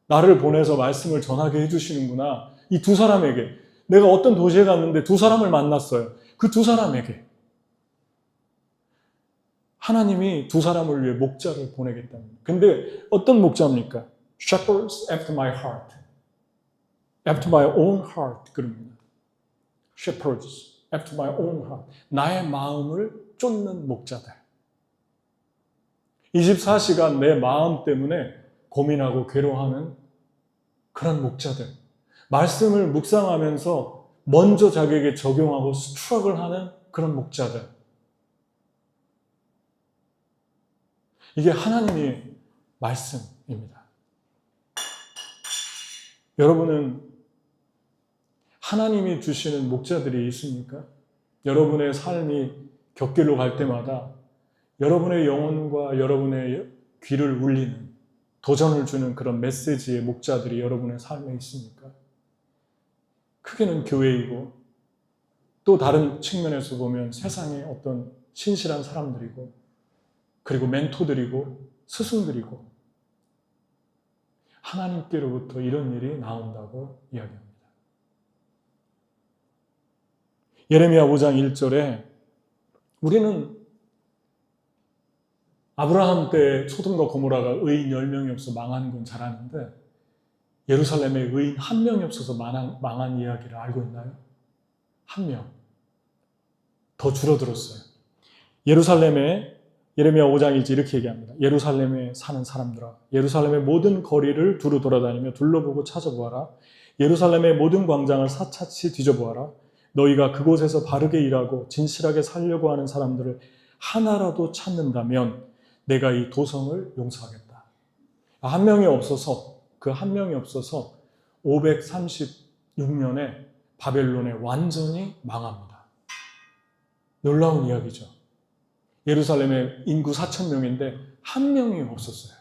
Speaker 1: 나를 보내서 말씀을 전하게 해주시는구나. 이 두 사람에게, 내가 어떤 도시에 갔는데 두 사람을 만났어요. 그 두 사람에게 하나님이 두 사람을 위해 목자를 보내겠답니다. 근데 어떤 목자입니까? Shepherds after my heart. After my own heart. 그럽니다. Shepherds after my own heart. 나의 마음을 쫓는 목자들. 24시간 내 마음 때문에 고민하고 괴로워하는 그런 목자들. 말씀을 묵상하면서 먼저 자기에게 적용하고 스트럭을 하는 그런 목자들. 이게 하나님의 말씀입니다. 여러분은 하나님이 주시는 목자들이 있습니까? 여러분의 삶이 곁길로 갈 때마다 여러분의 영혼과 여러분의 귀를 울리는, 도전을 주는 그런 메시지의 목자들이 여러분의 삶에 있습니까? 크게는 교회이고 또 다른 측면에서 보면 세상의 어떤 신실한 사람들이고 그리고 멘토들이고 스승들이고 하나님께로부터 이런 일이 나온다고 이야기합니다. 예레미야 5장 1절에 우리는 아브라함 때 소돔과 고모라가 의인 10명이 없어 망한 건 잘 아는데 예루살렘에 의인 1명이 없어서 망한 이야기를 알고 있나요? 1명. 더 줄어들었어요. 예루살렘에 예레미야 5장이 이렇게 얘기합니다. 예루살렘에 사는 사람들아, 예루살렘의 모든 거리를 두루 돌아다니며 둘러보고 찾아보아라. 예루살렘의 모든 광장을 사차치 뒤져보아라. 너희가 그곳에서 바르게 일하고 진실하게 살려고 하는 사람들을 하나라도 찾는다면 내가 이 도성을 용서하겠다. 한 명이 없어서, 그 한 명이 없어서 536년에 바벨론에 완전히 망합니다. 놀라운 이야기죠. 예루살렘의 인구 4,000명인데 한 명이 없었어요.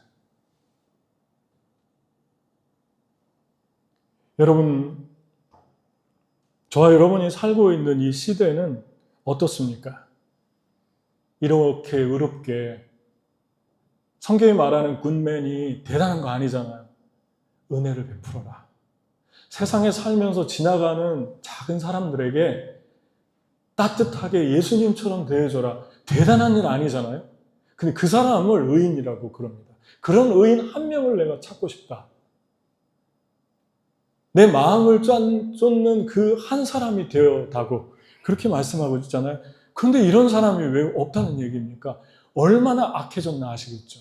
Speaker 1: 여러분, 저와 여러분이 살고 있는 이 시대는 어떻습니까? 이렇게 의롭게 성경이 말하는 굿맨이 대단한 거 아니잖아요. 은혜를 베풀어라. 세상에 살면서 지나가는 작은 사람들에게 따뜻하게 예수님처럼 대해줘라. 대단한 일 아니잖아요. 근데 그 사람을 의인이라고 그럽니다. 그런 의인 한 명을 내가 찾고 싶다. 내 마음을 쫓는 그 한 사람이 되어다고 그렇게 말씀하고 있잖아요. 그런데 이런 사람이 왜 없다는 얘기입니까? 얼마나 악해졌나 아시겠죠?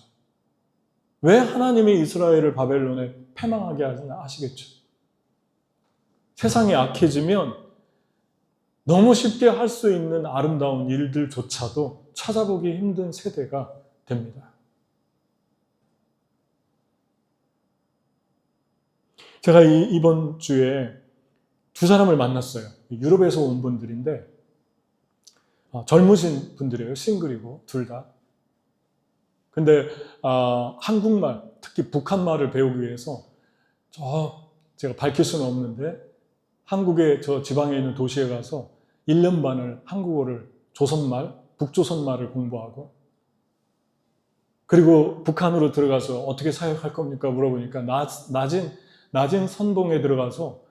Speaker 1: 왜 하나님이 이스라엘을 바벨론에 패망하게 하시나 아시겠죠? 세상이 악해지면 너무 쉽게 할 수 있는 아름다운 일들조차도 찾아보기 힘든 세대가 됩니다. 제가 이번 주에 두 사람을 만났어요. 유럽에서 온 분들인데 젊으신 분들이에요. 싱글이고 둘 다. 근데 한국말, 특히 북한말을 배우기 위해서 제가 밝힐 수는 없는데 한국의 저 지방에 있는 도시에 가서 1년 반을 한국어를 조선말, 북조선말을 공부하고 그리고 북한으로 들어가서 어떻게 사역할 겁니까? 물어보니까 낮은 선봉에 들어가서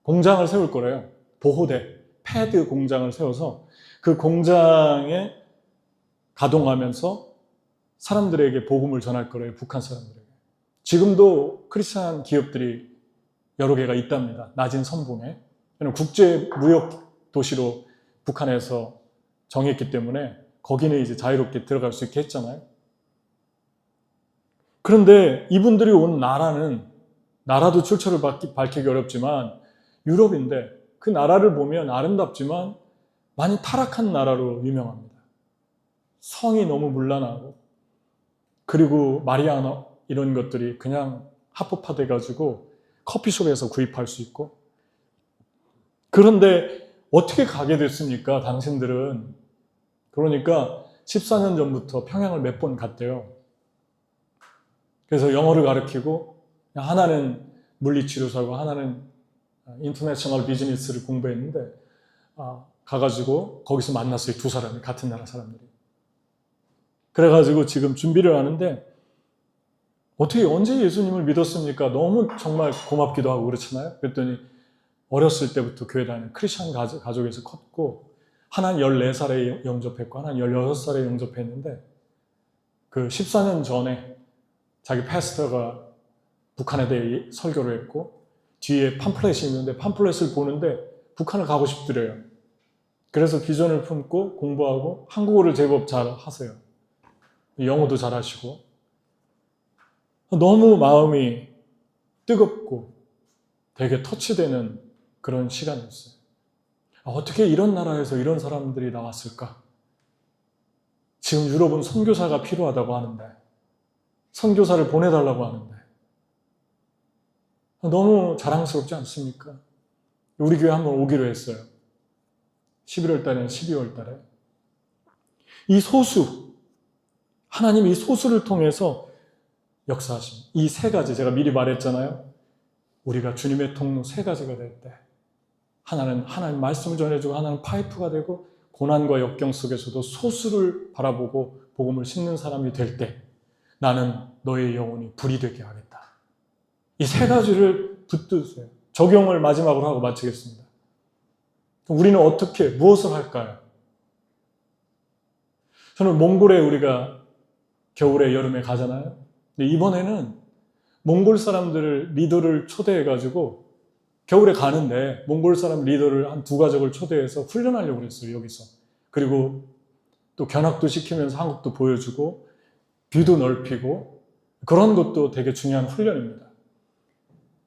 Speaker 1: 공장을 세울 거래요. 보호대, 패드 공장을 세워서 그 공장에 가동하면서 사람들에게 복음을 전할 거래요. 북한 사람들에게. 지금도 크리스찬 기업들이 여러 개가 있답니다. 낮은 선봉에. 국제 무역 도시로 북한에서 정했기 때문에 거기는 이제 자유롭게 들어갈 수 있게 했잖아요. 그런데 이분들이 온 나라는 나라도 출처를 밝히기 어렵지만 유럽인데 그 나라를 보면 아름답지만 많이 타락한 나라로 유명합니다. 성이 너무 문란하고 그리고 마리아나 이런 것들이 그냥 합법화돼 가지고 커피숍에서 구입할 수 있고 그런데 어떻게 가게 됐습니까? 당신들은. 그러니까 14년 전부터 평양을 몇 번 갔대요. 그래서 영어를 가르치고 하나는 물리치료사고 하나는 인터내셔널 비즈니스를 공부했는데 가가지고 거기서 만났어요. 두 사람이 같은 나라 사람들이. 그래가지고 지금 준비를 하는데 어떻게 언제 예수님을 믿었습니까? 너무 정말 고맙기도 하고 그렇잖아요. 그랬더니 어렸을 때부터 교회 다니는 크리스천 가족에서 컸고 하나는 14살에 영접했고 하나는 16살에 영접했는데 그 14년 전에 자기 패스터가 북한에 대해 설교를 했고 뒤에 팜플렛이 있는데 팜플렛을 보는데 북한을 가고 싶더래요. 그래서 비전을 품고 공부하고 한국어를 제법 잘 하세요. 영어도 잘 하시고 너무 마음이 뜨겁고 되게 터치되는 그런 시간이었어요. 어떻게 이런 나라에서 이런 사람들이 나왔을까? 지금 유럽은 선교사가 필요하다고 하는데 선교사를 보내달라고 하는데 너무 자랑스럽지 않습니까? 우리 교회 한번 오기로 했어요. 11월 달에는 12월 달에. 이 소수, 하나님이 이 소수를 통해서 역사하십니다. 이 세 가지, 제가 미리 말했잖아요. 우리가 주님의 통로 세 가지가 될 때 하나는 하나님 말씀을 전해주고 하나는 파이프가 되고 고난과 역경 속에서도 소수를 바라보고 복음을 심는 사람이 될 때 나는 너의 영혼이 불이 되게 하겠다. 이 세 가지를 붙드세요. 적용을 마지막으로 하고 마치겠습니다. 우리는 어떻게, 무엇을 할까요? 저는 몽골에 우리가 겨울에 여름에 가잖아요. 근데 이번에는 몽골 사람들을 리더를 초대해가지고 겨울에 가는데 몽골 사람 리더를 한 2가족을 초대해서 훈련하려고 그랬어요. 여기서. 그리고 또 견학도 시키면서 한국도 보여주고 뷰도 넓히고 그런 것도 되게 중요한 훈련입니다.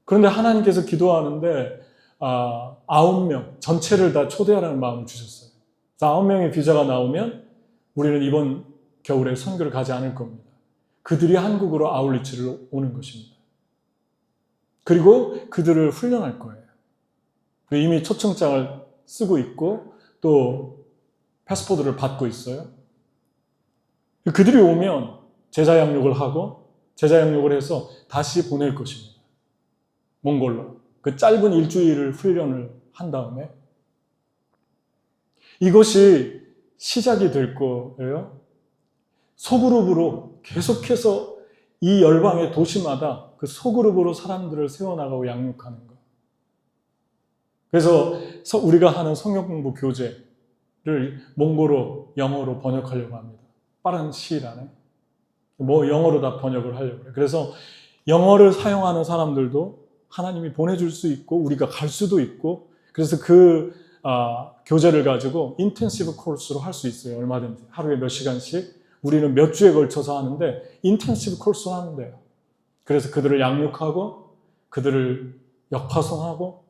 Speaker 1: 그런데 하나님께서 기도하는데 9명 전체를 다 초대하라는 마음을 주셨어요. 9명의 비자가 나오면 우리는 이번 겨울에 선교를 가지 않을 겁니다. 그들이 한국으로 아울리치를 오는 것입니다. 그리고 그들을 훈련할 거예요. 이미 초청장을 쓰고 있고 또 패스포드를 받고 있어요. 그들이 오면 제자 양육을 하고 제자 양육을 해서 다시 보낼 것입니다. 몽골로. 그 짧은 일주일을 훈련을 한 다음에 이것이 시작이 될 거예요. 소그룹으로 계속해서 이 열방의 도시마다 그 소그룹으로 사람들을 세워나가고 양육하는 것. 그래서 우리가 하는 성경 공부 교재를 몽골어, 영어로 번역하려고 합니다. 빠른 시일 안에. 영어로 다 번역을 하려고 해요. 그래서 영어를 사용하는 사람들도 하나님이 보내줄 수 있고 우리가 갈 수도 있고 그래서 그 교재를 가지고 인텐시브 코र्스로 할 수 있어요. 얼마든지. 하루에 몇 시간씩. 우리는 몇 주에 걸쳐서 하는데 인텐시브 코र्스로 하는데요. 그래서 그들을 양육하고 그들을 역파송하고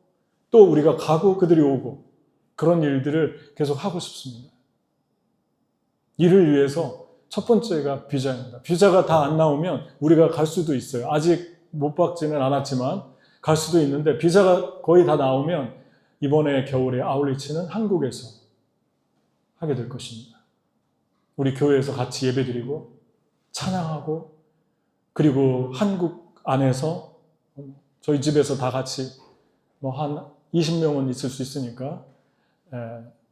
Speaker 1: 또 우리가 가고 그들이 오고 그런 일들을 계속 하고 싶습니다. 이를 위해서 첫 번째가 비자입니다. 비자가 다 안 나오면 우리가 갈 수도 있어요. 아직 못 받지는 않았지만 갈 수도 있는데 비자가 거의 다 나오면 이번에 겨울에 아울리치는 한국에서 하게 될 것입니다. 우리 교회에서 같이 예배드리고 찬양하고 그리고 한국 안에서 저희 집에서 다 같이 한 20명은 있을 수 있으니까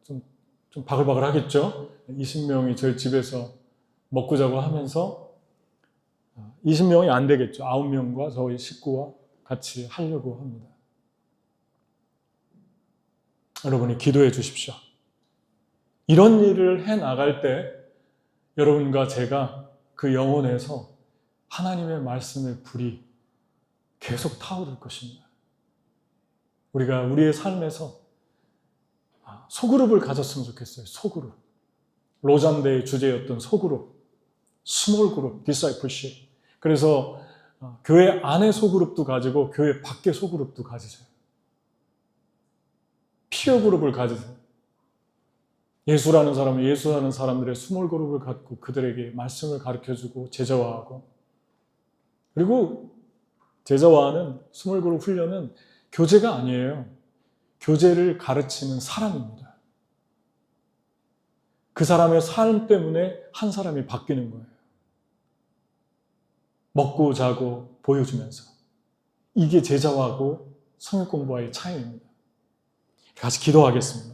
Speaker 1: 좀 바글바글 하겠죠. 20명이 저희 집에서 먹고 자고 하면서 20명이 안 되겠죠. 9명과 저희 식구와 같이 하려고 합니다. 여러분이 기도해 주십시오. 이런 일을 해 나갈 때 여러분과 제가 그 영혼에서 하나님의 말씀의 불이 계속 타오를 것입니다. 우리가 우리의 삶에서 소그룹을 가졌으면 좋겠어요. 소그룹. 로잔대의 주제였던 소그룹. 스몰 그룹, 디사이플십. 그래서 교회 안에 소그룹도 가지고 교회 밖에 소그룹도 가지세요. 피어 그룹을 가지세요. 예수라는 사람은 예수라는 사람들의 스몰 그룹을 갖고 그들에게 말씀을 가르쳐주고 제자화하고, 그리고 제자화하는 스몰 그룹 훈련은 교제가 아니에요. 교제를 가르치는 사람입니다. 그 사람의 삶 때문에 한 사람이 바뀌는 거예요. 먹고 자고 보여주면서. 이게 제자화하고 성역 공부와의 차이입니다. 같이 기도하겠습니다.